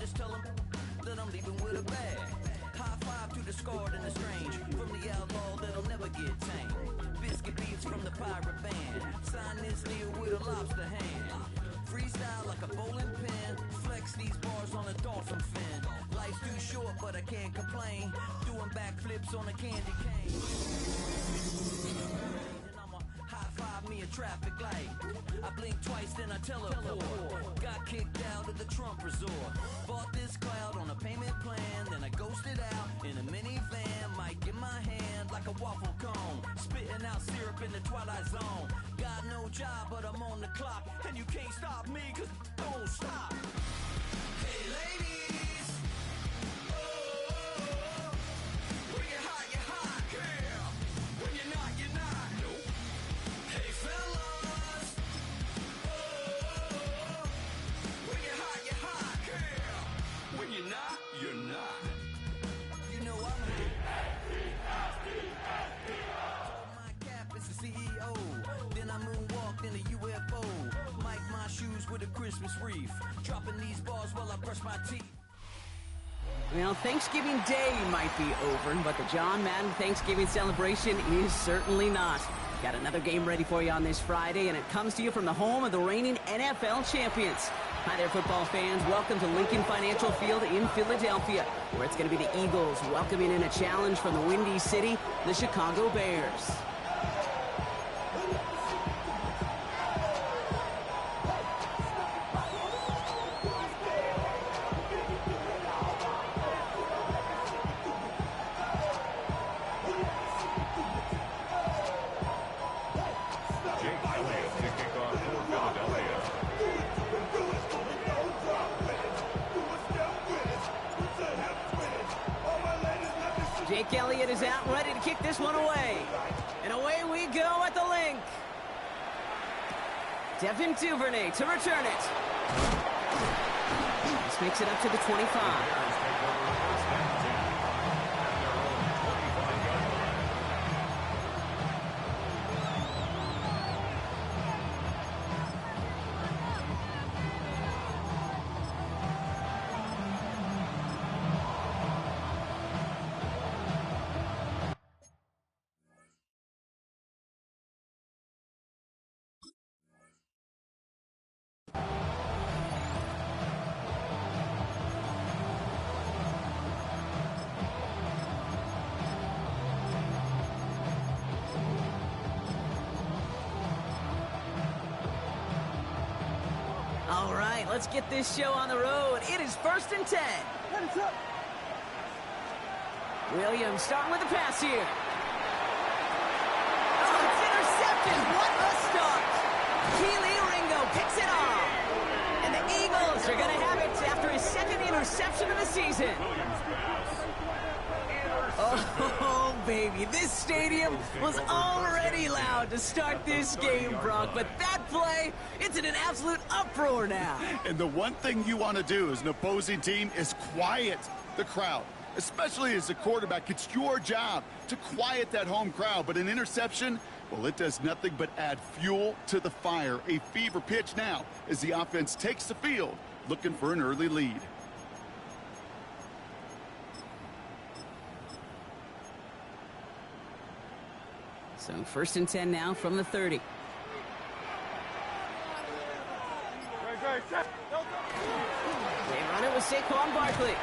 just tell them that I'm leaving with a bag. High five to the scarred and the strange, from the outlaw that'll never get tamed. Biscuit beats from the pirate band, sign this deal with a lobster hand. Freestyle like a bowling pin, flex these bars on a dolphin fin. Life's too short, but I can't complain. Doing backflips on a candy cane. And I'ma high five me a traffic light. I blink twice, then I teleport. Got kicked out of the Trump resort. Bought this cloud on a payment plan, then I ghosted out in a minivan. Mic in my hand like a waffle cone, spitting out syrup in the twilight zone. Got no job, but I'm on the clock, and you can't stop me, cause don't stop. Hey ladies, oh, when you're hot, girl. When you're not, nope. Hey fellas, oh, when you're hot, girl. When you're not, you're not. You know I'm my cap is the CEO. Then I moonwalked in a UFO. Mic my shoes with a Christmas wreath. Dropping these bars while I brush my teeth. Well, Thanksgiving Day might be over, but the John Madden Thanksgiving celebration is certainly not. Got another game ready for you on this Friday, and it comes to you from the home of the reigning NFL champions. Hi there, football fans. Welcome to Lincoln Financial Field in Philadelphia, where it's going to be the Eagles welcoming in a challenge from the Windy City, the Chicago Bears. Jake Elliott is out, ready to kick this one away. And away we go at the link. Devin Duvernay to return it. This makes it up to the 25. All right, let's get this show on the road. It is 1st and 10. Williams starting with the pass here. Oh, it's intercepted. What a start. Keely Ringo picks it off. And the Eagles are going to have it after his second interception of the season. Oh, baby, this stadium was already loud to start this game, Brock, but that play, it's in an absolute uproar now. And the one thing you want to do as an opposing team is quiet the crowd, especially as a quarterback. It's your job to quiet that home crowd, but an interception, well, it does nothing but add fuel to the fire. A fever pitch now as the offense takes the field, looking for an early lead. So 1st and 10 now from the 30. They run it with Saquon Barkley.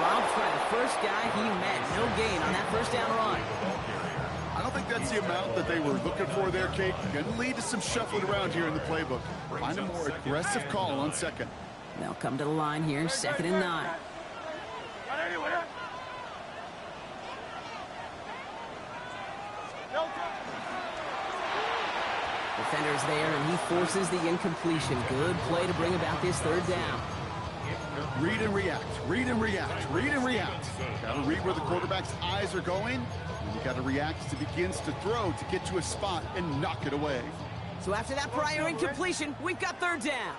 Robbed by the first guy he met. No gain on that first down run. I don't think that's the amount that they were looking for there, Kate. Going to lead to some shuffling around here in the playbook. Find a more aggressive call on second. They'll come to the line here, 2nd and 9. Defender's there, and he forces the incompletion. Good play to bring about this 3rd down. Read and react, read and react, read and react. Got to read where the quarterback's eyes are going, and you got to react as he begins to throw to get to a spot and knock it away. So after that prior incompletion, we've got 3rd down.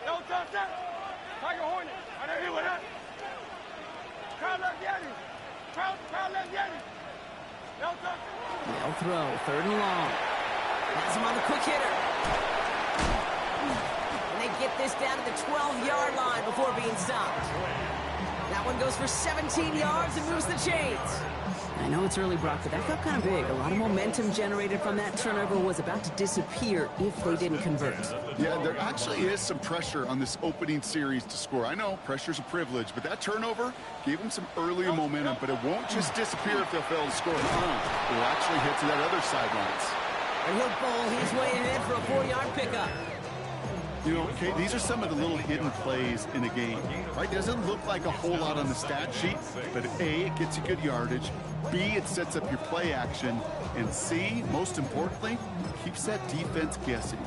They'll throw, 3rd and long. Has him on the quick hitter. And they get get this down to the 12-yard line before being stopped. That one goes for 17 yards and moves the chains. I know it's early, Brock, but that felt kind of big. A lot of momentum generated from that turnover was about to disappear if they didn't convert. Yeah, there actually is some pressure on this opening series to score. I know pressure's a privilege, but that turnover gave them some early momentum, but it won't just disappear if they'll fail to score. It will actually hit to that other sidelines. And he'll bowl his way ahead for a 4-yard pickup. You know, Kate, these are some of the little hidden plays in a game, right? Doesn't look like a whole lot on the stat sheet, but A, it gets you good yardage, B, it sets up your play action, and C, most importantly, keeps that defense guessing.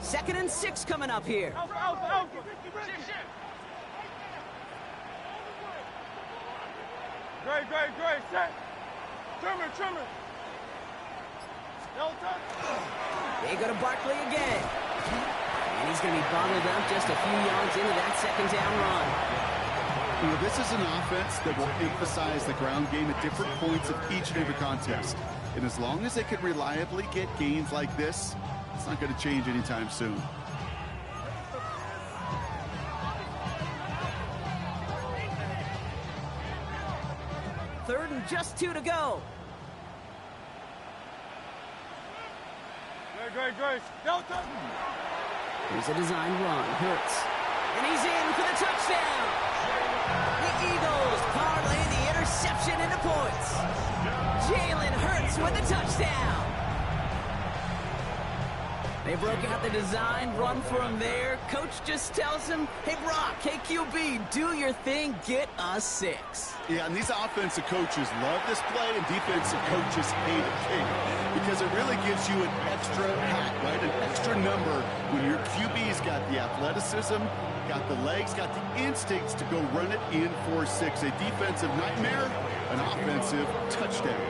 2nd and 6 coming up here. Great, set. Trimmer. They go to Barkley again. And he's going to be bottled up just a few yards into that 2nd down run. You know, this is an offense that will emphasize the ground game at different points of each and every contest. And as long as they can reliably get gains like this, it's not going to change anytime soon. Third and just 2 to go. Great. Delta. Here's a design run. Hurts. And he's in for the touchdown. The Eagles parlay the interception into points. Jalen Hurts with the touchdown. They broke out the design run for him there. Coach just tells him, hey, Brock, hey, QB, do your thing, get us 6. Yeah, and these offensive coaches love this play, and defensive coaches hate it, King, because it really gives you an extra hat, right? An extra number when your QB's got the athleticism, got the legs, got the instincts to go run it in for 6. A defensive nightmare, an offensive touchdown.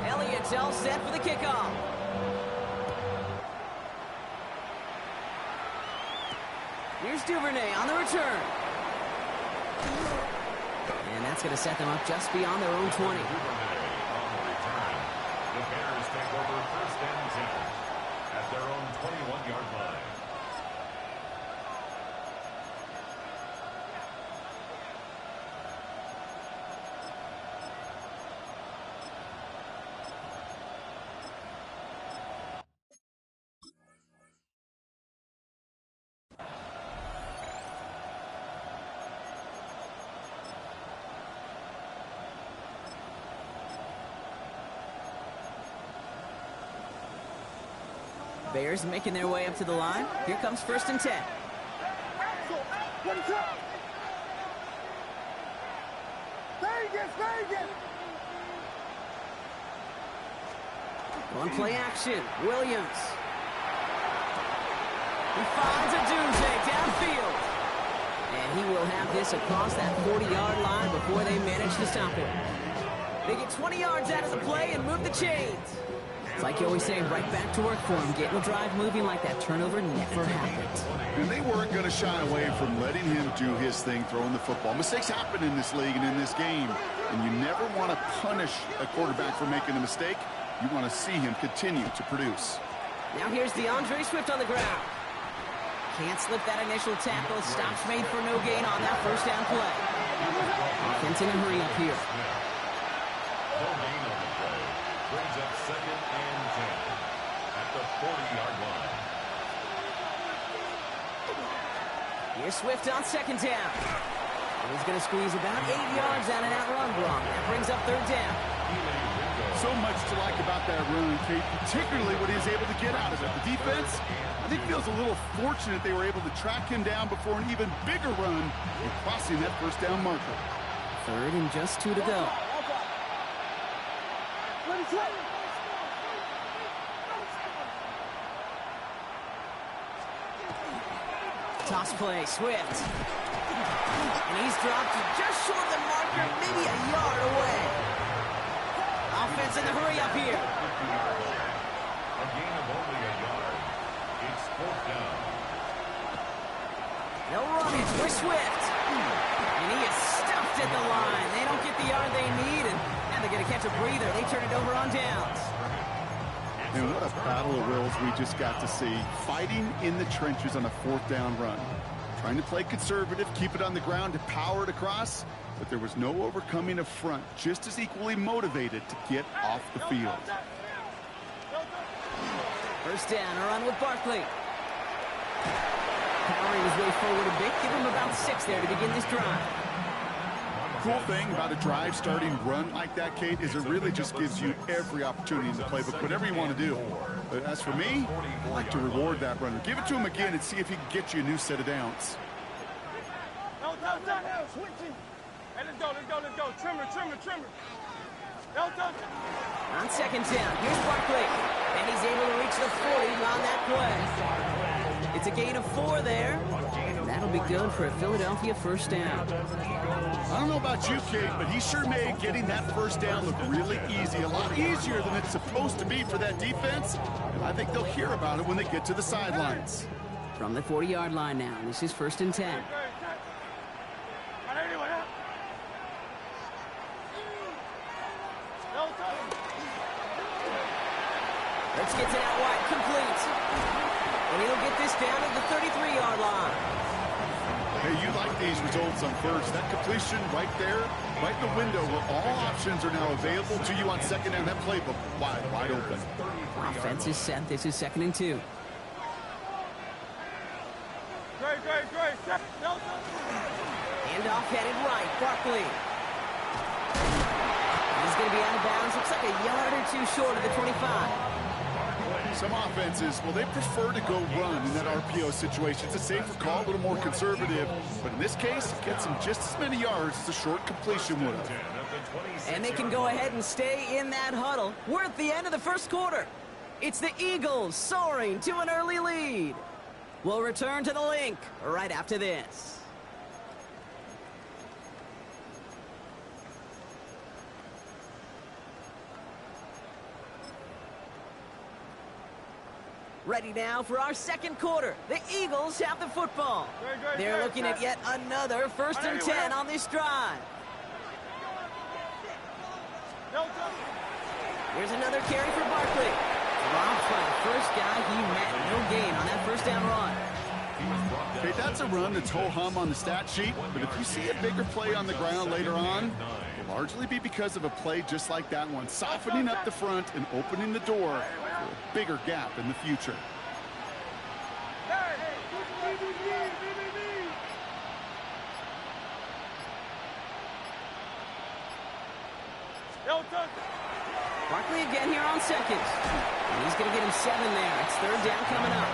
Elliott's all set for the kickoff. Here's Duvernay on the return. And that's going to set them up just beyond their own 20. On the return, the Bears take over 1st and 10 at their own 21-yard line. Bears making their way up to the line. Here comes 1st and 10. Vegas. On play action, Williams. He finds a doomsday downfield. And he will have this across that 40-yard line before they manage to stop him. They get 20 yards out of the play and move the chains. It's like you always say, right back to work for him. Getting the drive moving like that turnover never happened. And they weren't going to shy away from letting him do his thing, throwing the football. Mistakes happen in this league and in this game. And you never want to punish a quarterback for making a mistake. You want to see him continue to produce. Now here's DeAndre Swift on the ground. Can't slip that initial tackle. Stops made for no gain on that 1st down play. Offense in a hurry up here. No gain on the play. Brings up 2nd and 10 at the 40-yard line. Here's Swift on 2nd down. And he's going to squeeze about 8 yards out of that run block. That brings up 3rd down. So much to like about that run, Kate, particularly what he was able to get out of it. The defense, I think, feels a little fortunate they were able to track him down before an even bigger run and crossing that 1st down marker. 3rd and just 2 to go. Toss play, Swift. And he's dropped just short of the marker, maybe a yard away. Offense in the hurry up here. A gain of only a yard. It's 4th down. No runnage for Swift. And he is stuffed at the line. They don't get the yard they need, and now they're going to catch a breather. They turn it over on downs. And what a battle of wills we just got to see. Fighting in the trenches on a 4th down run. Trying to play conservative, keep it on the ground to power it across, but there was no overcoming a front just as equally motivated to get off the field. First down, a run with Barkley. Powering his way forward a bit, give him about 6 there to begin this drive. Cool thing about a drive starting run like that, Kate, is it really just gives you every opportunity in the playbook, whatever you want to do. But as for me, I like to reward that runner. Give it to him again and see if he can get you a new set of downs. Hey, let's go. Trimmer. On second down, here's Barkley. And he's able to reach the 40 on that play. It's a gain of 4 there. And that'll be good for a Philadelphia first down. I don't know about you, Kate, but he sure made getting that first down look really easy. A lot easier than it's supposed to be for that defense. And I think they'll hear about it when they get to the sidelines. From the 40-yard line now, this is 1st and 10. Let's get it out wide, complete. And he'll get this down at the 33-yard line. Hey, you like these results on first. That completion right there, right in the window where all options are now available to you on second down. That playbook wide open. Offense is set. This is 2nd and 2. Great. Handoff headed right. Barkley. He's going to be out of bounds. Looks like a yard or 2 short of the 25. Some offenses, well, they prefer to go run in that RPO situation. It's a safer call, a little more conservative. But in this case, it gets them just as many yards as a short completion would have. And they can go ahead and stay in that huddle. We're at the end of the first quarter. It's the Eagles soaring to an early lead. We'll return to the link right after this. Ready now for our second quarter. The Eagles have the football. They're looking at yet another 1st and 10 on this drive. Here's another carry for Barkley. Dropped by the first guy he met. No gain on that first down run. Okay, that's a run that's ho-hum on the stat sheet, but if you see a bigger play on the ground later on, it'll largely be because of a play just like that one, softening up the front and opening the door for a bigger gap in the future. Barkley again here on second. And he's going to get him 7 there. It's 3rd down coming up.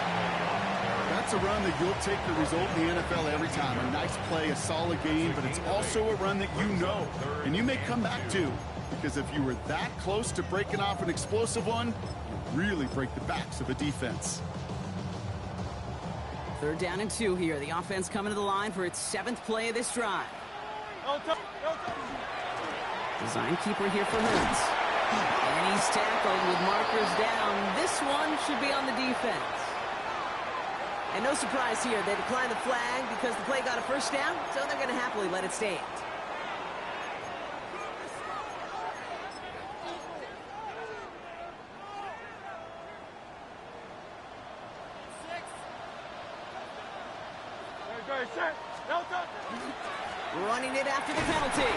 That's a run that you'll take the result in the NFL every time. A nice play, a solid game, but it's also a run that you know and you may come back to, because if you were that close to breaking off an explosive one, you really break the backs of a defense. 3rd down and 2 here. The offense coming to the line for its 7th play of this drive. Design keeper here for Hurts. And he's tackled with markers down. This one should be on the defense. And no surprise here, they declined the flag because the play got a first down, so they're going to happily let it stand. Running it after the penalty.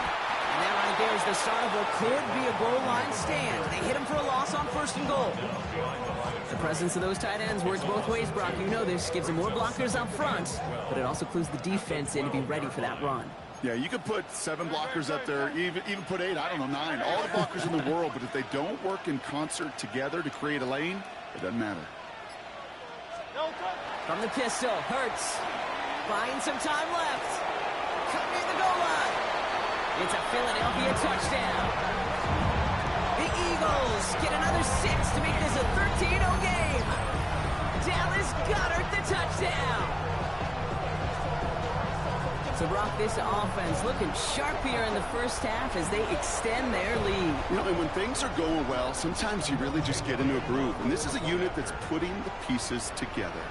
And that right there is the start of what could be a goal line stand. They hit him for a loss on 1st and goal. The presence of those tight ends works both ways, Brock. You know this. Gives them more blockers up front, but it also clues the defense in to be ready for that run. Yeah, you could put 7 blockers up there, even put 8, I don't know, 9. All the blockers in the world, but if they don't work in concert together to create a lane, it doesn't matter. From the pistol, Hurts. Buying some time left. Cut near the goal line. It's a Philadelphia touchdown. The Eagles get another 6 to make this a 13-0 game. Dallas Goedert the touchdown. So, Brock, this offense looking sharp here in the first half as they extend their lead. You know, and when things are going well, sometimes you really just get into a groove. And this is a unit that's putting the pieces together.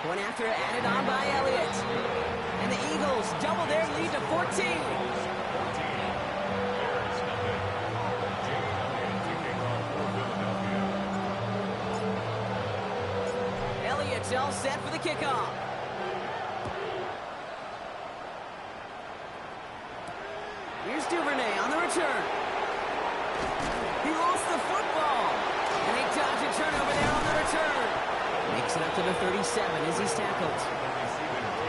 Point after added on by Elliott. And the Eagles double their lead to 14. himself set for the kickoff. Here's Duvernay on the return. He lost the football. And they dodge a turnover there on the return. Makes it up to the 37 as he's tackled.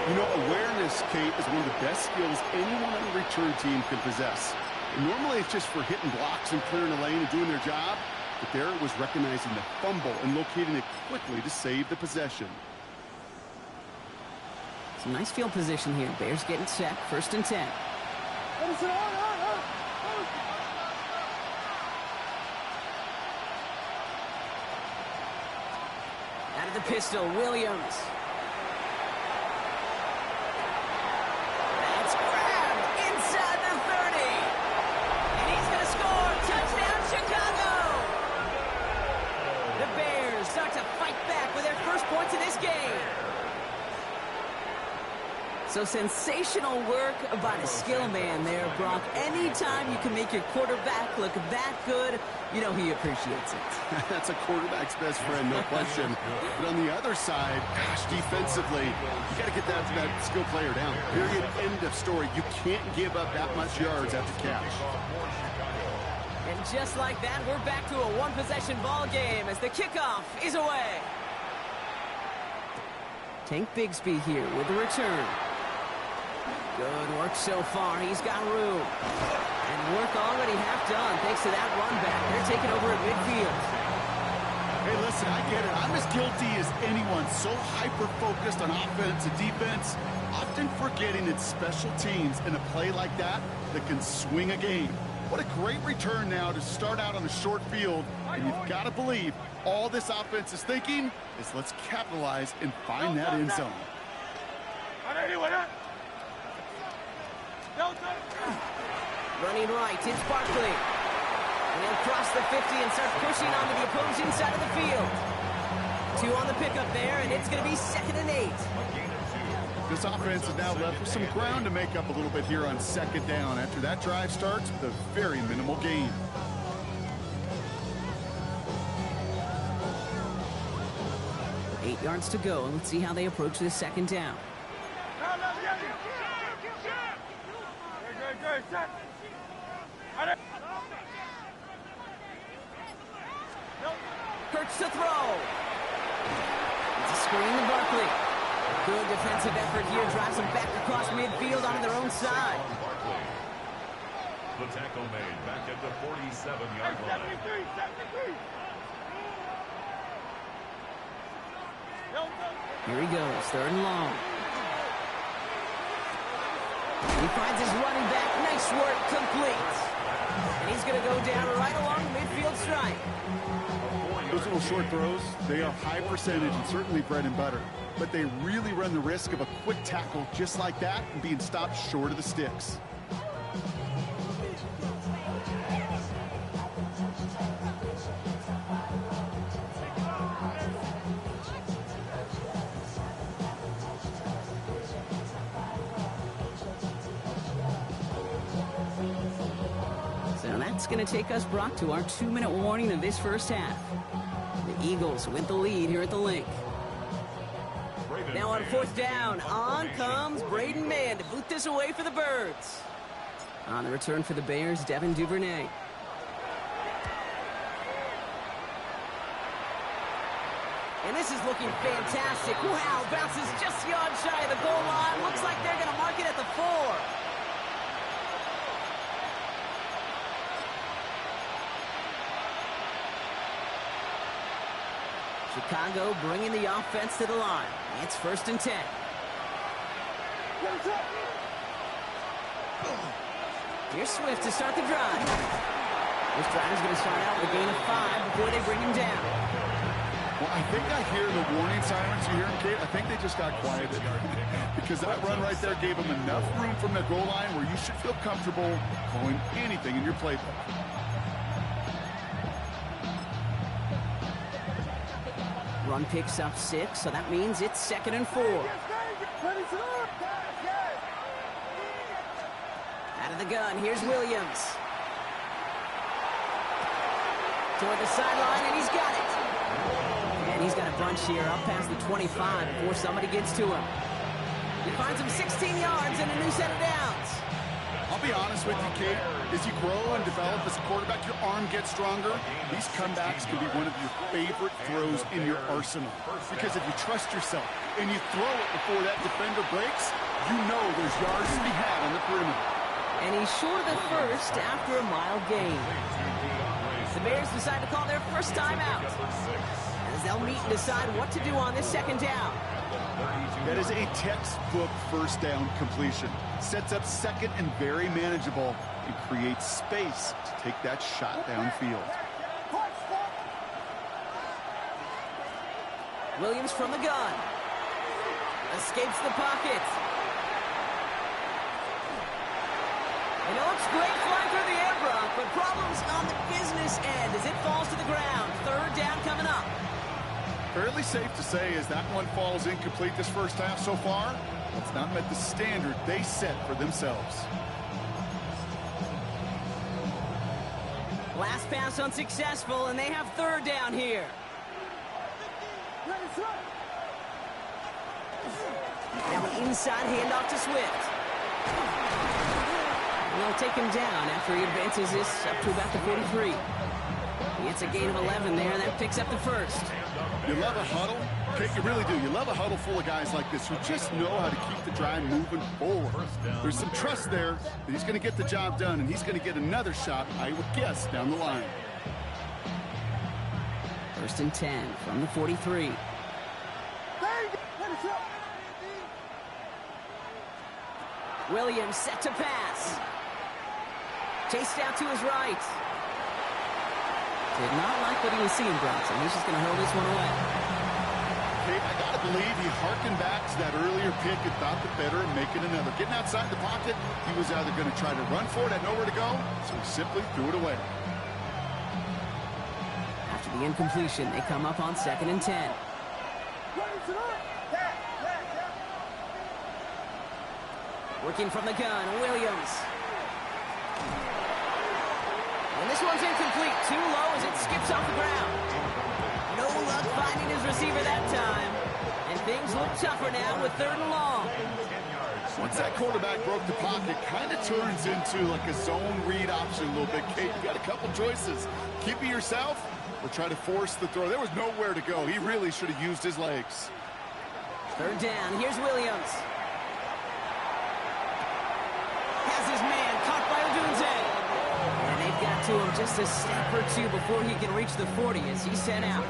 You know, awareness, Kate, is one of the best skills anyone on the return team can possess. And normally it's just for hitting blocks and clearing the lane and doing their job. But there it was recognizing the fumble and locating it quickly to save the possession. Some nice field position here. Bears getting set. 1st and 10. Out of the pistol, Williams. That's grabbed inside the 30. And he's going to score. Touchdown, Chicago. The Bears start to fight back with their first points of this game. So sensational work by the skill man there, Brock. Anytime you can make your quarterback look that good, you know he appreciates it. That's a quarterback's best friend, no question. But on the other side, gosh, defensively, you got to get that skill player down. Period. End of story. You can't give up that much yards after catch. And just like that, we're back to a one-possession ball game as the kickoff is away. Tank Bigsby here with the return. Good work so far. He's got room. And work already half done thanks to that run back. They're taking over at midfield. Hey, listen, I get it. I'm as guilty as anyone. So hyper-focused on offense and defense, often forgetting it's special teams in a play like that can swing a game. What a great return now to start out on the short field. And you've got to believe all this offense is thinking is let's capitalize and find that end zone. Running right, it's Barkley. And he'll cross the 50 and start pushing onto the opposing side of the field. 2 on the pickup there, and it's going to be 2nd and 8. This offense is now left with some ground to make up a little bit here on 2nd down. After that drive starts with a very minimal gain. Eight yards to go, and let's see how they approach this 2nd down. Hurts to throw. It's a screen to Barkley. Good defensive effort here. Drives them back across midfield onto their own side. The tackle made back at the 47-yard line. Here he goes, 3rd and long. He finds his running back. Nice work, complete. And he's going to go down right along the midfield stripe. Those little short throws, they are high percentage and certainly bread and butter. But they really run the risk of a quick tackle just like that and being stopped short of the sticks. So that's going to take us, Brock, to our 2-minute warning of this first half. The Eagles with the lead here at the Link. Now on 4th down, on comes Braden Mann to boot this away for the Birds. On the return for the Bears, Devin Duvernay. And this is looking fantastic. Wow, bounces just yard shy of the goal line. Looks like they're going to mark it at the 4. Chicago bringing the offense to the line. It's 1st and 10. Here's Swift to start the drive. This drive is going to start out with a gain of 5 before they bring him down. Well, I think I hear the warning sirens. You hear them, Kate? I think they just got quieted. Because that run right there gave them enough room from the goal line where you should feel comfortable calling anything in your playbook. Run picks up 6, so that means it's 2nd and 4. Out of the gun, here's Williams. Toward the sideline, and he's got it. And he's got a bunch here up past the 25 before somebody gets to him. He finds him 16 yards and a new set of downs. I'll be honest with you, Kate. As you grow and develop as a quarterback, your arm gets stronger. These comebacks can be one of your favorite throws in your arsenal. Because if you trust yourself and you throw it before that defender breaks, you know there's yards to be had on the perimeter. And he's short of the first after a mild gain. The Bears decide to call their first timeout, as they'll meet and decide what to do on this second down. That is a textbook first down completion. Sets up second and very manageable and creates space to take that shot downfield. Williams from the gun. Escapes the pocket. And it looks great flying through the air, Brock, but problems on the business end as it falls to the ground. Third down coming up. Fairly safe to say as that one falls incomplete this first half so far, it's not met the standard they set for themselves. Last pass unsuccessful, and they have third down here. Now an inside handoff to Swift. And they'll take him down after he advances this up to about the 43. He gets a gain of 11 there. That picks up the first. You love a huddle? Kate, you really do. You love a huddle full of guys like this who just know how to keep the drive moving forward. There's some trust there that he's going to get the job done, and he's going to get another shot, I would guess, down the line. First and 10 from the 43. Williams set to pass. Chased out to his right. Did not like what he was seeing, Bronson. He's just going to hurl this one away. Kate, I got to believe he harkened back to that earlier pick and thought the better of making another. Getting outside the pocket, he was either going to try to run for it, had nowhere to go, so he simply threw it away. After the incompletion, they come up on second and 10. Working from the gun, Williams. And this one's incomplete. Too low as it skips off the ground. No luck finding his receiver that time. And things look tougher now with third and long. Once that quarterback broke the pocket, kind of turns into like a zone read option a little bit. Kate, you got a couple choices. Keep it yourself or try to force the throw. There was nowhere to go. He really should have used his legs. Third down. Here's Williams. Has his man caught by Odunze. And they've got to him just a step or two before he can reach the 40 as he's sent out.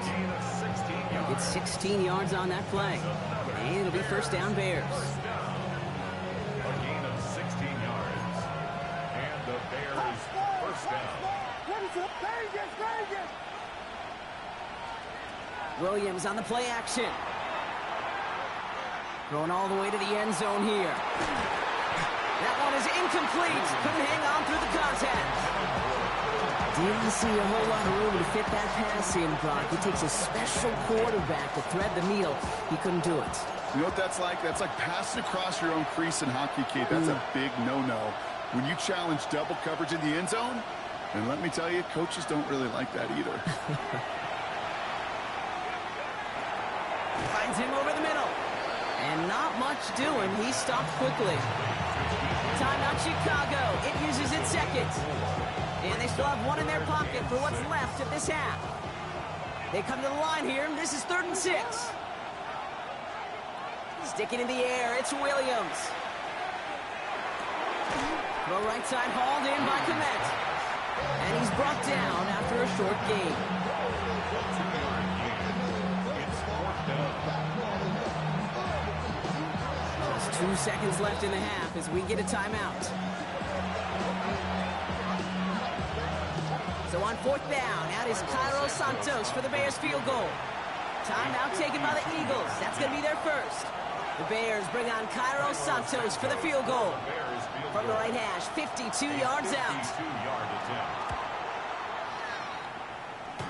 He'll get 16 yards on that play. And it'll be first down Bears. A gain of 16 yards. And the Bears first down. Williams on the play action. Going all the way to the end zone here. That one is incomplete. Couldn't hang on through the contact. Didn't see a whole lot of room to fit that pass in, Brock. It takes a special quarterback to thread the needle. He couldn't do it. You know what that's like? That's like passing across your own crease in hockey, Kate. That's a big no-no. When you challenge double coverage in the end zone, and let me tell you, coaches don't really like that either. Finds him over the middle. And not much doing. He stopped quickly. Timeout Chicago. It uses its second. And they still have one in their pocket for what's left of this half. They come to the line here. This is 3rd and 6. Sticking in the air. It's Williams. Throw right side hauled in by Komet. And he's brought down after a short gain. Just 2 seconds left in the half as we get a timeout. So on 4th down, out is Cairo Santos for the Bears field goal. Timeout taken by the Eagles. That's going to be their first. The Bears bring on Cairo Santos for the field goal. From the right hash, 52 yards out.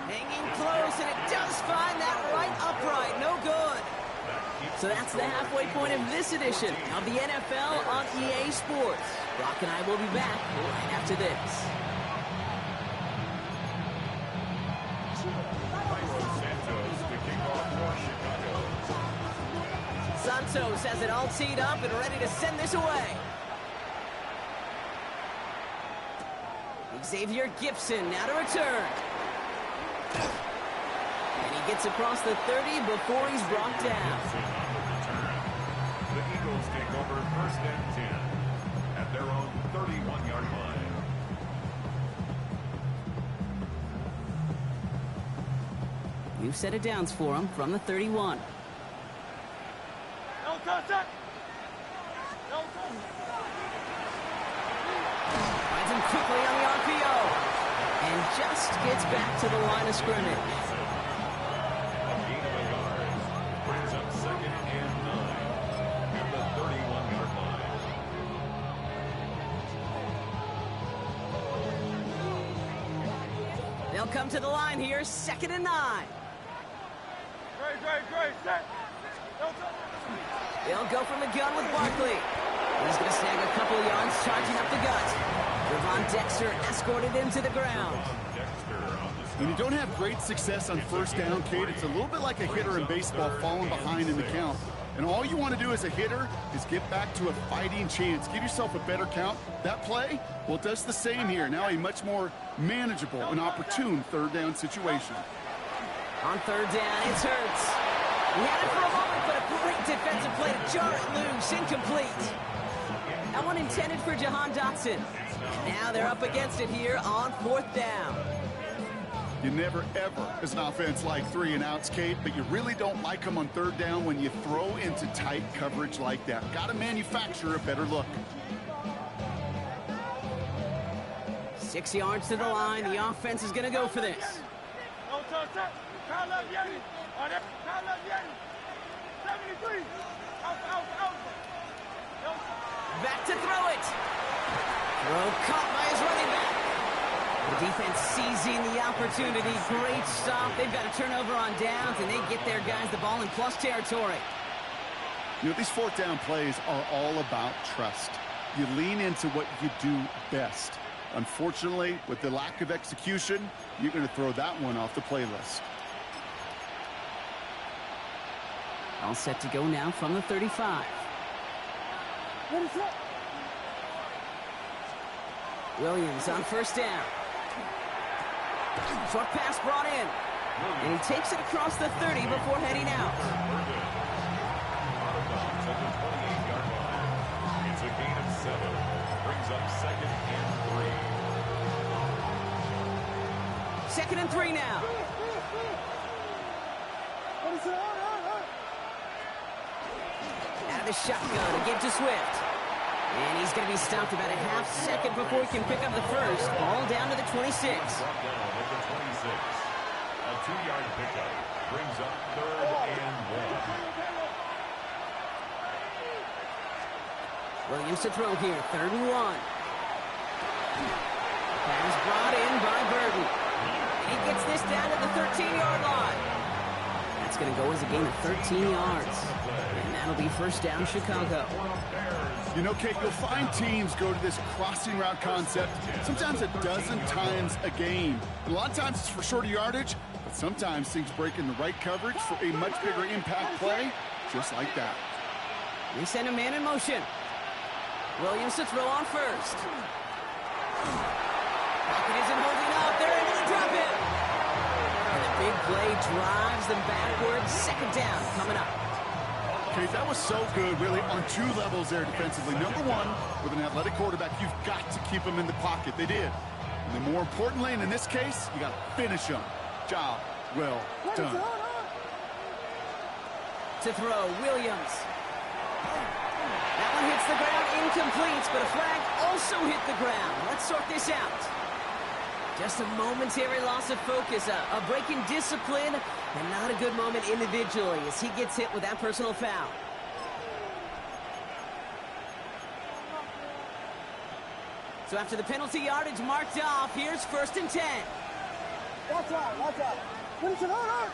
Hanging close, and it does find that right upright. No good. So that's the halfway point of this edition of the NFL on EA Sports. Brock and I will be back right after this. Santos to kick off Santos has it all teed up and ready to send this away. Xavier Gibson now to return. And he gets across the 30 before he's brought down. The Eagles take over first and 10 at their own 31-yard line. New set of downs for him from the 31. No contact. No contact. Finds him quickly on the RPO. And just gets back to the line of scrimmage. A gain of a yard brings up second and 9 at the 31-yard line. They'll come to the line here, second and 9. Great. Set. No contact. They'll go from the gun with Barkley. He's going to snag a couple of yards, charging up the gut. Devon Dexter escorted him to the ground. When you don't have great success on first down, Kate, it's a little bit like a hitter in baseball falling behind in the count. And all you want to do as a hitter is get back to a fighting chance. Give yourself a better count. That play, well, it does the same here. Now a much more manageable and opportune third down situation. On third down, it's Hurts. He had it for a moment, but a great defensive play to jar it loose, incomplete. That one intended for Jahan Dotson. Now they're up against it here on fourth down. You never, ever, as an offense, like 3 and outs, Kate, but you really don't like them on third down when you throw into tight coverage like that. Got to manufacture a better look. 6 yards to the line. The offense is going to go for this. No contact. Kyle up, Yeti. Kyle up, Yeti. 73. Out. No. Back to throw it. Throw caught by his running back. The defense seizing the opportunity. Great stop. They've got a turnover on downs, and they get their guys the ball in plus territory. You know, these fourth down plays are all about trust. You lean into what you do best. Unfortunately, with the lack of execution, you're going to throw that one off the playlist. All set to go now from the 35. Williams on first down. Short pass brought in. And he takes it across the 30 before heading out. It's a gain of 7. Brings up second and 3. Second and 3 now. Out of the shotgun to give to Swift. And he's going to be stopped about a half second before he can pick up the first. Ball down to the 26. Brought down at the 26. A 2-yard pickup brings up third and 1. Williams to throw here, third and 1. Pass brought in by Burton. He gets this down to the 13-yard line. That's going to go as a gain of 13 yards. And that'll be first down, Chicago. You know, Kate, you'll find teams go to this crossing route concept sometimes a dozen times a game. A lot of times it's for shorter yardage, but sometimes things break in the right coverage for a much bigger impact play, just like that. They send a man in motion. Williams to throw on first. Pocket isn't holding up. They're able to drop it. And the big play drives them backwards. Second down coming up. Okay, that was so good, really, on 2 levels there defensively. Number 1, with an athletic quarterback, you've got to keep him in the pocket. They did. And then more importantly, and in this case, you got to finish him. Job well done. To throw, Williams. That one hits the ground, incomplete, but a flag also hit the ground. Let's sort this out. Just a momentary loss of focus, a break in discipline, and not a good moment individually as he gets hit with that personal foul. So after the penalty yardage marked off, here's first and 10. Watch out. Finish it on.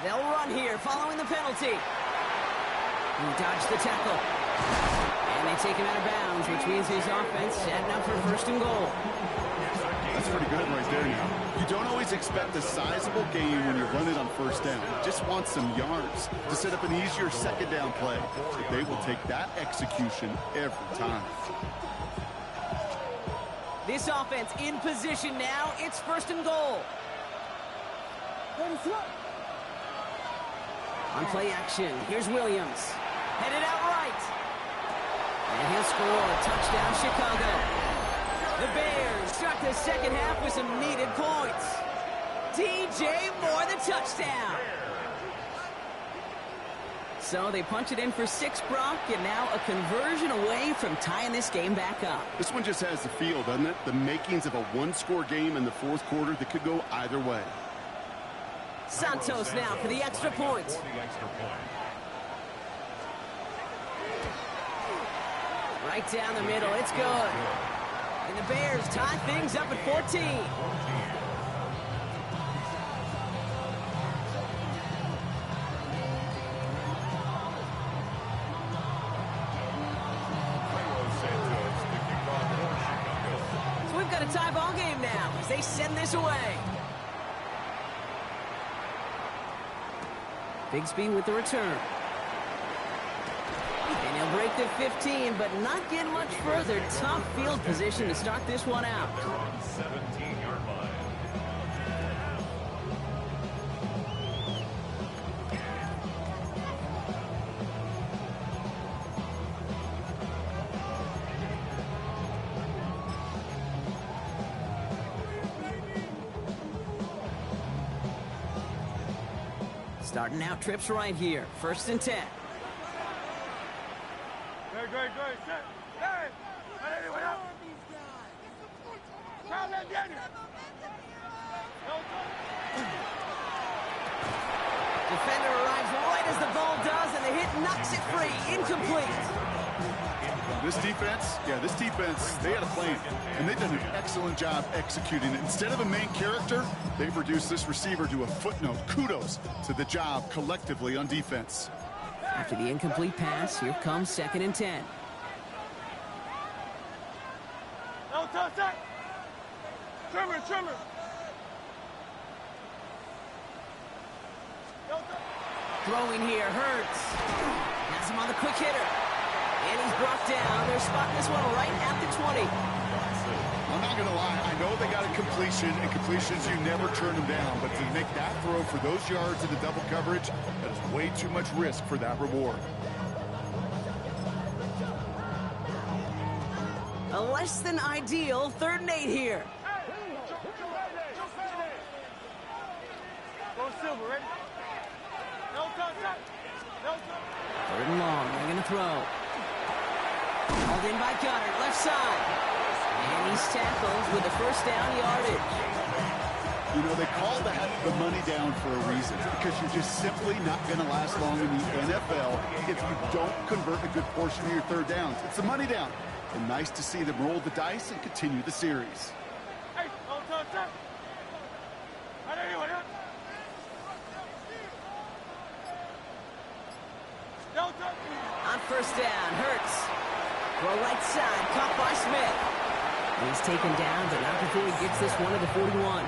They'll run here following the penalty. He dodged the tackle. And they take him out of bounds, which means his offense setting up for first and goal. That's pretty good right there now. You don't always expect a sizable gain when you run it on first down. You just want some yards to set up an easier second down play. But they will take that execution every time. This offense in position now. It's first and goal. On play action, here's Williams. Headed out right. And he'll score. Touchdown, Chicago. The Bears start the second half with some needed points. DJ Moore, the touchdown. So they punch it in for 6, Brock, and now a conversion away from tying this game back up. This one just has the feel, doesn't it? The makings of a one-score game in the fourth quarter that could go either way. Santos now for the extra point. Right down the middle, it's good. And the Bears tie things up at 14. So we've got a tie ball game now as they send this away. Bigsby with the return. And he'll break the 15, but not get much further. Tough field position to start this one out. 17-yard line. Starting out trips right here. First and 10. Good. Hey! Defender arrives right as the ball does, and the hit knocks it free. Incomplete. This defense, they had a plan, and they've done an excellent job executing it. Instead of a main character, they've reduced this receiver to a footnote. Kudos to the job collectively on defense. After the incomplete pass, here comes second and 10. No, touch. Trimmer. Throwing here, Hurts. Has him on the quick hitter. And he's brought down. They're spotting this one right at the 20. I'm not going to lie. I know they got a completion, and completions, you never turn them down. But to make that throw for those yards into double coverage, that is way too much risk for that reward. A less than ideal 3rd and 8 here. Go Silver, ready? No touch. 3rd and long. They're going to throw. Hauled in by Goddard, left side. And he's tackled with the first down yardage. You know, they call that the money down for a reason, because you're just simply not going to last long in the NFL if you don't convert a good portion of your 3rd downs. It's the money down. And nice to see them roll the dice and continue the series. Hey, no touch. On first down, Hurts. Throw right side, caught by Smith. He's taken down, but not before he gets this one to the 41.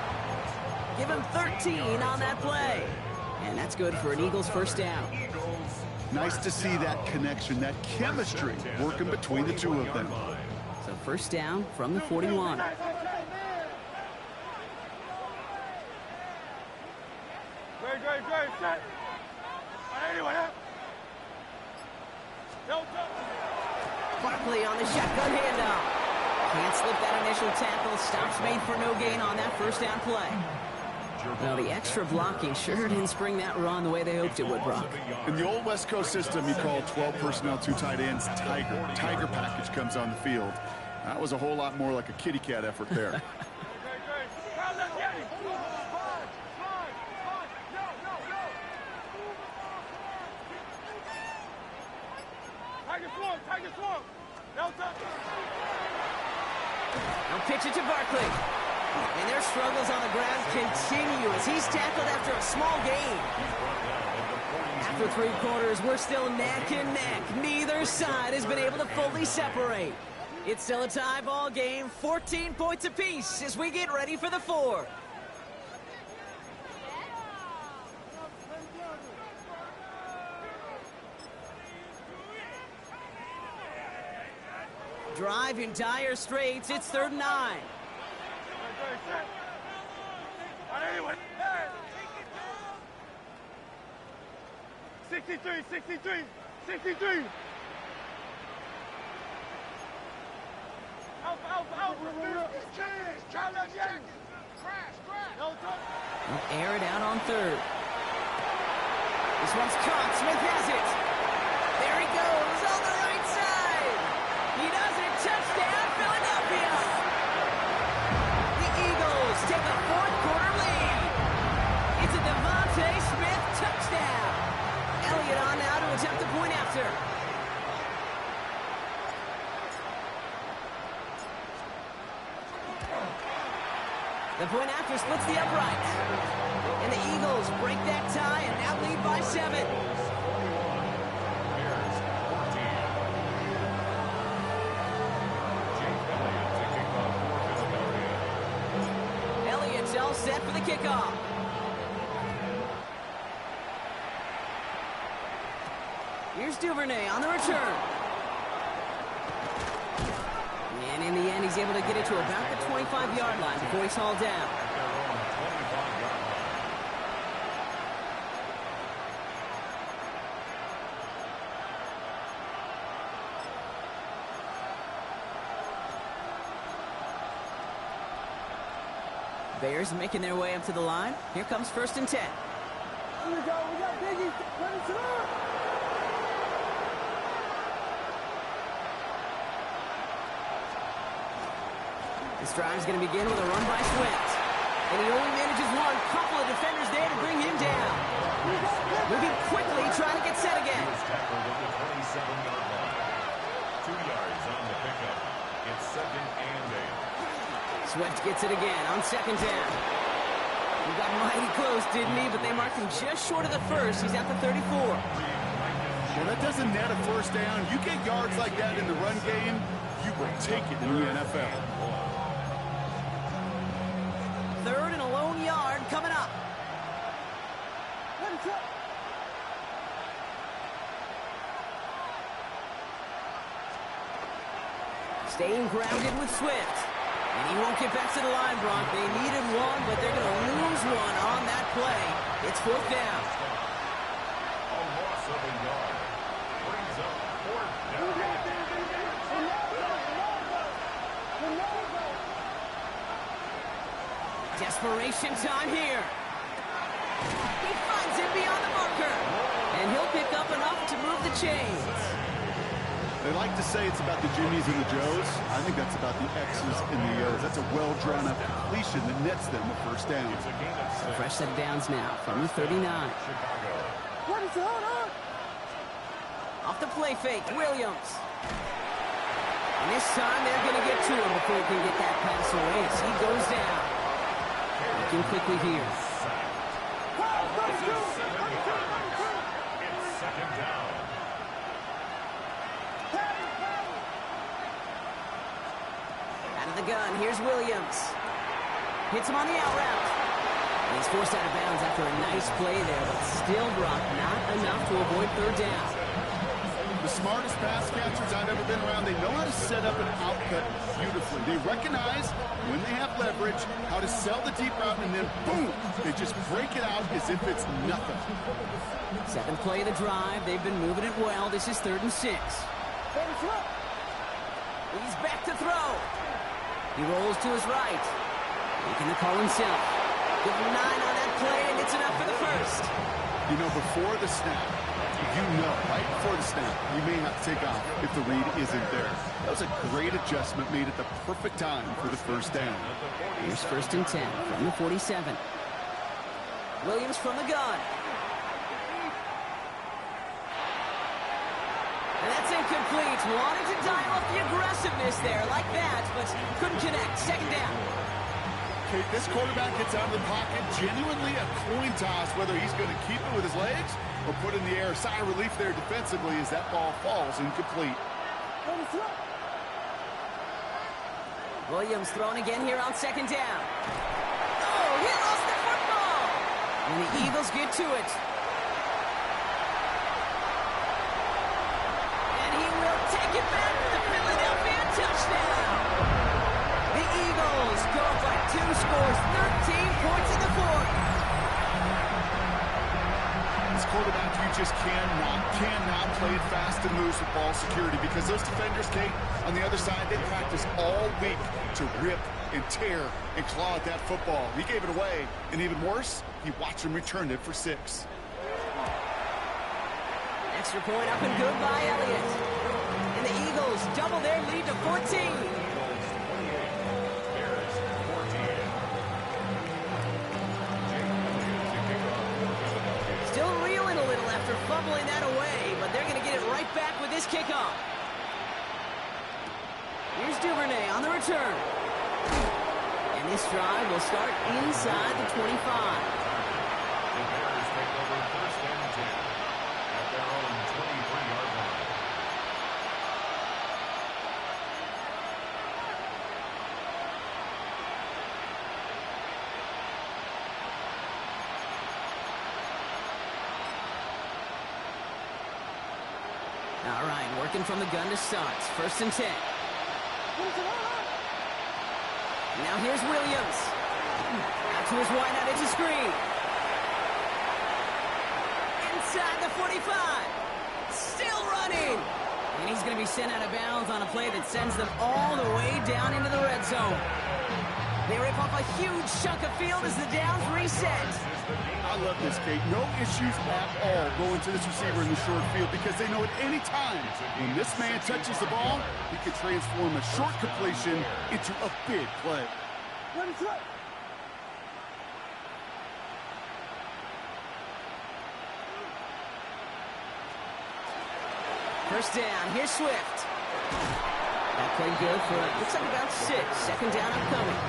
Give him 13 on that play. And that's good for an Eagles first down. Nice to see that connection, that chemistry working between the two of them. So first down from the 41. Great. Set. Barkley on the shotgun handoff. Can't slip that initial tackle. Stops made for no gain on that first down play. Well, the extra blocking sure didn't spring that run the way they hoped it would, Brock. In the old West Coast system, you call 12 personnel, 2 tight ends, Tiger. Tiger package comes on the field. That was a whole lot more like a kitty cat effort there. Tiger swarm. No touch. Now pitch it to Barkley. And their struggles on the ground continue as he's tackled after a small gain. After 3 quarters, we're still neck and neck. Neither side has been able to fully separate. It's still a tie ball game, 14 points apiece as we get ready for the 4th. Drive in dire straits. It's 3rd and 9. 63, 63, 63. Out. We'll air it out on 3rd. This one's caught. Smith has it. There he goes on the right side. He does it. Touchdown, Philadelphia. The Eagles take a 4th quarter lead. It's a Devontae Smith touchdown. Elliott on now to attempt the point after. The point after splits the uprights. And the Eagles break that tie and now lead by 7. Elliott's all set for the kickoff. Here's Duvernay on the return. And in the end, he's able to get it to about the 25-yard line before he's hauled down. Bears making their way up to the line. Here comes 1st and 10. Here we go. We got Biggie. Ready to run. This drive's going to begin with a run by Swift. And he only manages one. Couple of defenders there to bring him down. Moving quickly, trying to get set again. 2 yards on the pickup. It's 2nd and 8. Swift gets it again on 2nd down. He got mighty close, didn't he? But they marked him just short of the 1st. He's at the 34. Well, that doesn't net a 1st down. You get yards like that in the run game, you will take it in the NFL. 3rd and a lone yard coming up. Ready to run. Staying grounded with Swift. And he won't get back to the line, Brock. They needed one, but they're going to lose one on that play. It's 4th down. A loss of a yard. Brings up 4th down. Desperation time here. He finds it beyond the marker. And he'll pick up enough to move the chains. They like to say it's about the Jimmies and the Joes. I think that's about the X's and the O's. That's a well-drawn-up completion that nets them the 1st down. A fresh set of downs now from the 39. Ready to hold on. Off the play fake, Williams. And this time they're going to get to him before he can get that pass away as he goes down. Looking quickly here. It's 2nd down. Out of the gun, here's Williams. Hits him on the out route. And he's forced out of bounds after a nice play there, but still, Brock, not enough to avoid 3rd down. The smartest pass catchers I've ever been around, they know how to set up an outcut beautifully. They recognize when they have leverage, how to sell the deep route, and then boom, they just break it out as if it's nothing. 7th play of the drive. They've been moving it well. This is 3rd and 6. Ready to run. He's back to throw. He rolls to his right. Making the call himself. Good 9 on that play, and it's enough for the 1st. You know, before the snap, you know, right before the snap, you may have to take off if the read isn't there. That was a great adjustment made at the perfect time for the 1st down. Here's 1st and 10 from the 47. Williams from the gun. And that's incomplete. Wanted to dial up the aggressiveness there like that, but couldn't connect. 2nd down. Kate, this quarterback gets out of the pocket, genuinely a coin toss, whether he's going to keep it with his legs or put it in the air. Sigh of relief there defensively as that ball falls incomplete. Williams thrown again here on second down. Oh, he lost the football! And the Eagles get to it. And he will take it back for the Philadelphia touchdown. The Eagles go up by 2 scores, 13 points in the fourth. This quarterback, you just cannot play it fast and loose with ball security because those defenders, Kate, on the other side, they practice all week to rip and tear and claw at that football. He gave it away, and even worse, he watched him return it for 6. Extra point up and good by Elliott. And the Eagles double their lead to 14. Still reeling a little after fumbling that away, but they're going to get it right back with this kickoff. Here's Duvernay on the return. And this drive will start inside the 25. The Bears take over first and 10 at their own 23-yard line. All right, working from the gun to start. First and 10. Now here's Williams. Out to his wide out, it's a screen. Inside the 45. Still running. And he's going to be sent out of bounds on a play that sends them all the way down into the red zone. They rip off a huge chunk of field as the downs reset. I love this, Kate. No issues at all going to this receiver in the short field because they know at any time when this man touches the ball, he can transform a short completion into a big play. First down, here's Swift. That played good for, looks like about 6. Second down upcoming.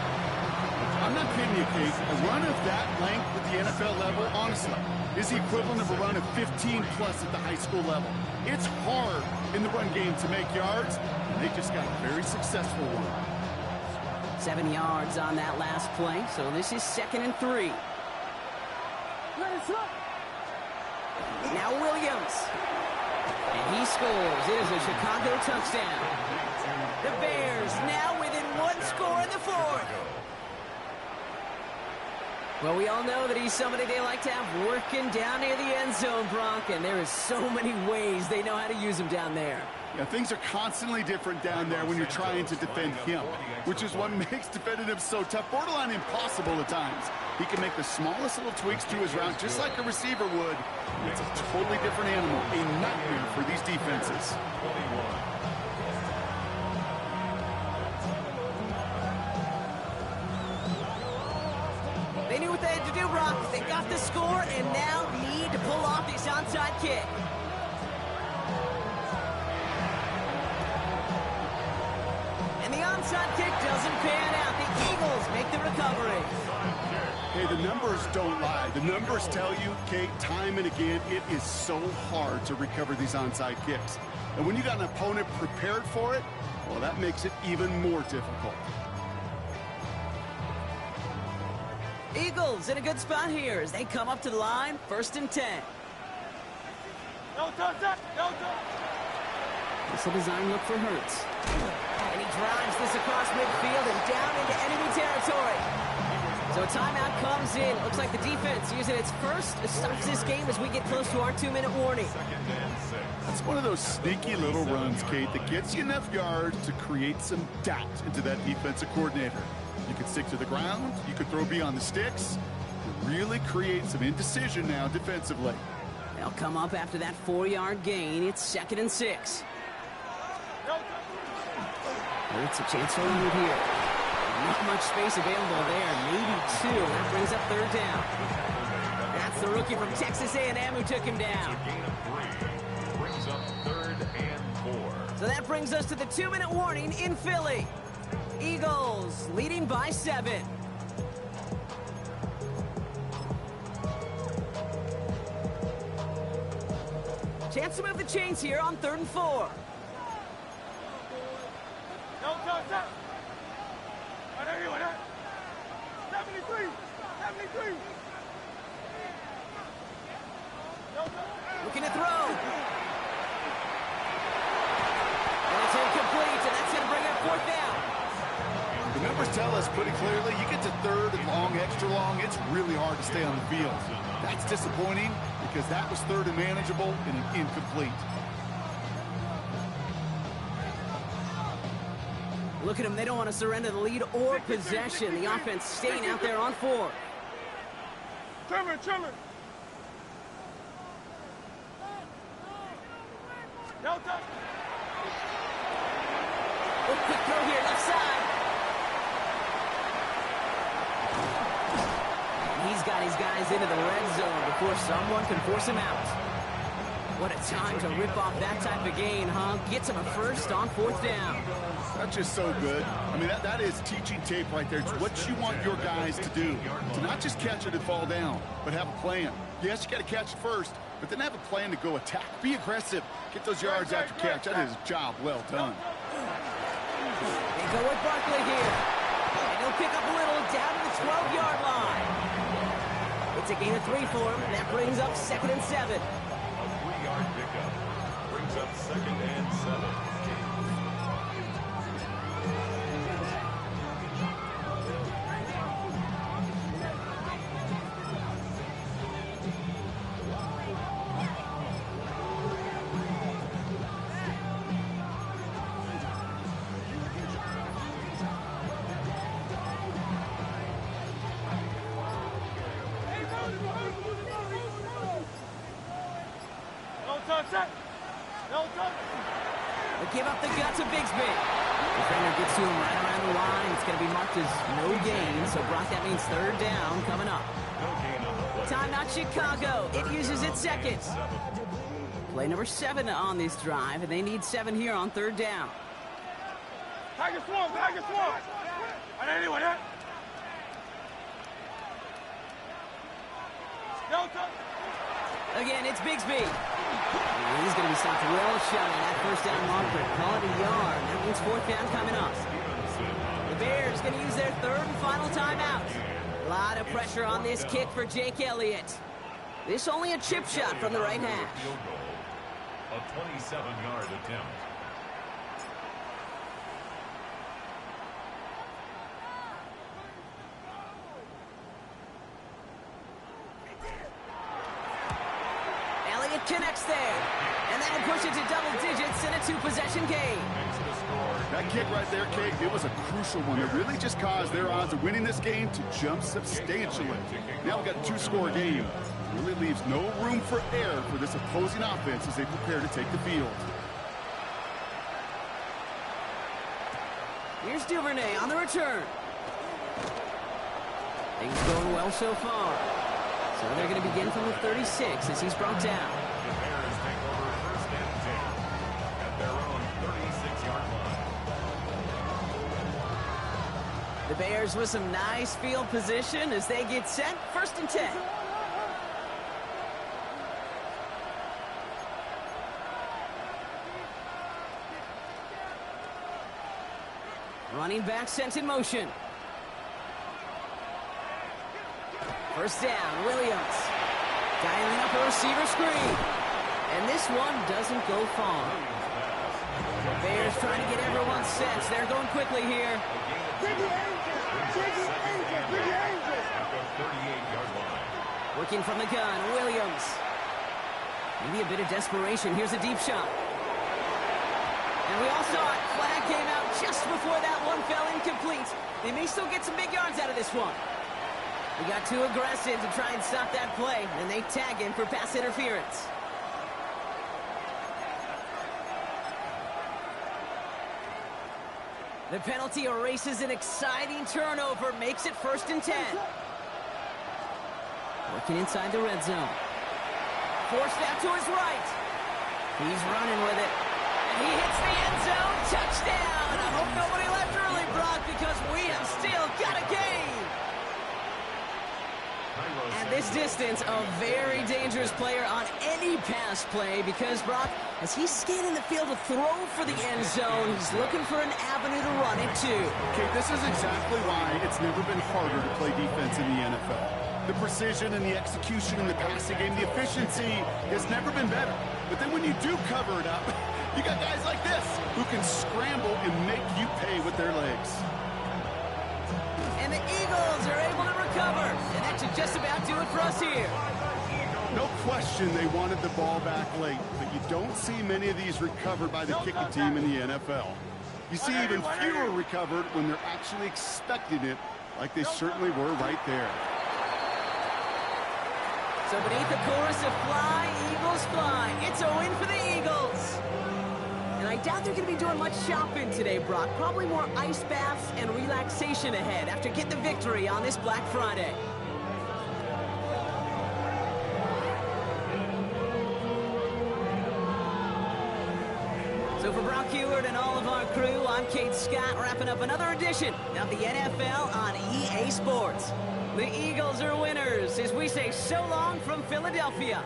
I'm not kidding you, Kate. A run of that length at the NFL level, honestly, is the equivalent of a run of 15-plus at the high school level. It's hard in the run game to make yards, and they just got a very successful one. 7 yards on that last play, so this is 2nd and 3. Now Williams. And he scores. It is a Chicago touchdown. The Bears now within 1 score in the fourth. Well, we all know that he's somebody they like to have working down near the end zone, Bronk, and there is so many ways they know how to use him down there. Yeah, things are constantly different down there when you're trying to defend him, which is what makes defending him so tough, borderline impossible at times. He can make the smallest little tweaks to his route just like a receiver would. It's a totally different animal, a nightmare for these defenses. They knew what they had to do, Brock. They got the score and now need to pull off this onside kick. And the onside kick doesn't pan out. The Eagles make the recovery. Hey, the numbers don't lie. The numbers tell you, Kate, time and again, it is so hard to recover these onside kicks. And when you got an opponent prepared for it, well, that makes it even more difficult. Eagles in a good spot here as they come up to the line, 1st and 10. This will design look for Hurts. And he drives this across midfield and down into enemy territory. So timeout comes in. Looks like the defense using its first stops this game as we get close to our 2-minute warning. That's one of those sneaky little runs, Kate, that gets you enough yards to create some doubt into that defensive coordinator. You can stick to the ground. You could throw beyond the sticks. To really create some indecision now defensively. They'll come up after that 4-yard gain. It's 2nd and 6. Hurts a chance for a lead here. Not much space available there. Maybe 2. That brings up 3rd down. That's the rookie from Texas A&M who took him down. Gain of 3 brings up 3rd and 4. So that brings us to the 2-minute warning in Philly. Eagles leading by 7. Chance to move the chains here on 3rd and 4. No, touch. There you are. 73. Looking to throw. And it's incomplete, and that's going to bring up 4th down. The numbers tell us pretty clearly, you get to 3rd and long, extra long, it's really hard to stay on the field. That's disappointing because that was 3rd and manageable and an incomplete. Look at them. They don't want to surrender the lead or possession. The offense staying out there on 4. Trimmer. No touch. Quick throw here, left side. He's got his guys into the red zone before someone can force him out. What a time to rip off that type of gain, huh? Gets him a first on 4th down. That's just so good. I mean, that is teaching tape right there. It's what you want your guys to do. To not just catch it and fall down, but have a plan. Yes, you got to catch it first, but then have a plan to go attack. Be aggressive. Get those yards after catch. That is a job well done. They go with Barkley here. And he'll pick up a little down to the 12-yard line. It's a gain of 3 for him. That brings up 2nd and 7. A 3-yard pickup brings up 2nd and 7. They give up the gut to Bigsby. Defender gets to him right around the line. It's going to be marked as no gain. So, Brock, that means 3rd down coming up. Timeout Chicago. It uses its seconds. Play number 7 on this drive, and they need 7 here on 3rd down. Tiger Swamp. Anyway, that. No touch. Again, it's Bigsby. He's going to be stopped well shy of that 1st down marker. Call it a yard. That means 4th down coming up. The Bears going to use their 3rd and final timeout. A lot of pressure on this kick for Jake Elliott. This only a chip shot from the right hash. A 27-yard attempt. Connects there. And that'll push it to double digits in a 2-possession game. That kick right there, Kate, it was a crucial one. It really just caused their odds of winning this game to jump substantially. Now we've got a 2-score game. It really leaves no room for error for this opposing offense as they prepare to take the field. Here's Duvernay on the return. Things going well so far. So they're going to begin from the 36 as he's brought down. The Bears take over 1st and 10 at their own 36-yard line. The Bears with some nice field position as they get set. 1st and 10. Running back sent in motion. 1st down, Williams. Dialing up a receiver screen. And this one doesn't go far. The Bears trying to get everyone set. They're going quickly here. Working from the gun, Williams. Maybe a bit of desperation. Here's a deep shot. And we all saw it. Flag came out just before that one fell incomplete. They may still get some big yards out of this one. He got too aggressive to try and stop that play, and they tag him for pass interference. The penalty erases an exciting turnover, makes it 1st and 10. Working inside the red zone. Forced out to his right. He's running with it. And he hits the end zone. Touchdown! I hope nobody left early, Brock, because we have still got a game. And this distance, a very dangerous player on any pass play because, Brock, as he's scanning the field to throw for the end zone, he's looking for an avenue to run it to. Okay, this is exactly why it's never been harder to play defense in the NFL. The precision and the execution in the passing game, the efficiency has never been better. But then when you do cover it up, you got guys like this who can scramble and make you pay with their legs. And the Eagles are able to recover. And that should just about do it for us here. No question they wanted the ball back late, but you don't see many of these recovered by the kicking team in the NFL. You see even fewer recovered when they're actually expecting it, like they certainly were right there. So beneath the chorus of Fly, Eagles Fly, it's a win for the Eagles. And I doubt they're going to be doing much shopping today, Brock. Probably more ice baths and relaxation ahead after getting the victory on this Black Friday. So for Brock Heward and all of our crew, I'm Kate Scott, wrapping up another edition of the NFL on EA Sports. The Eagles are winners as we say so long from Philadelphia.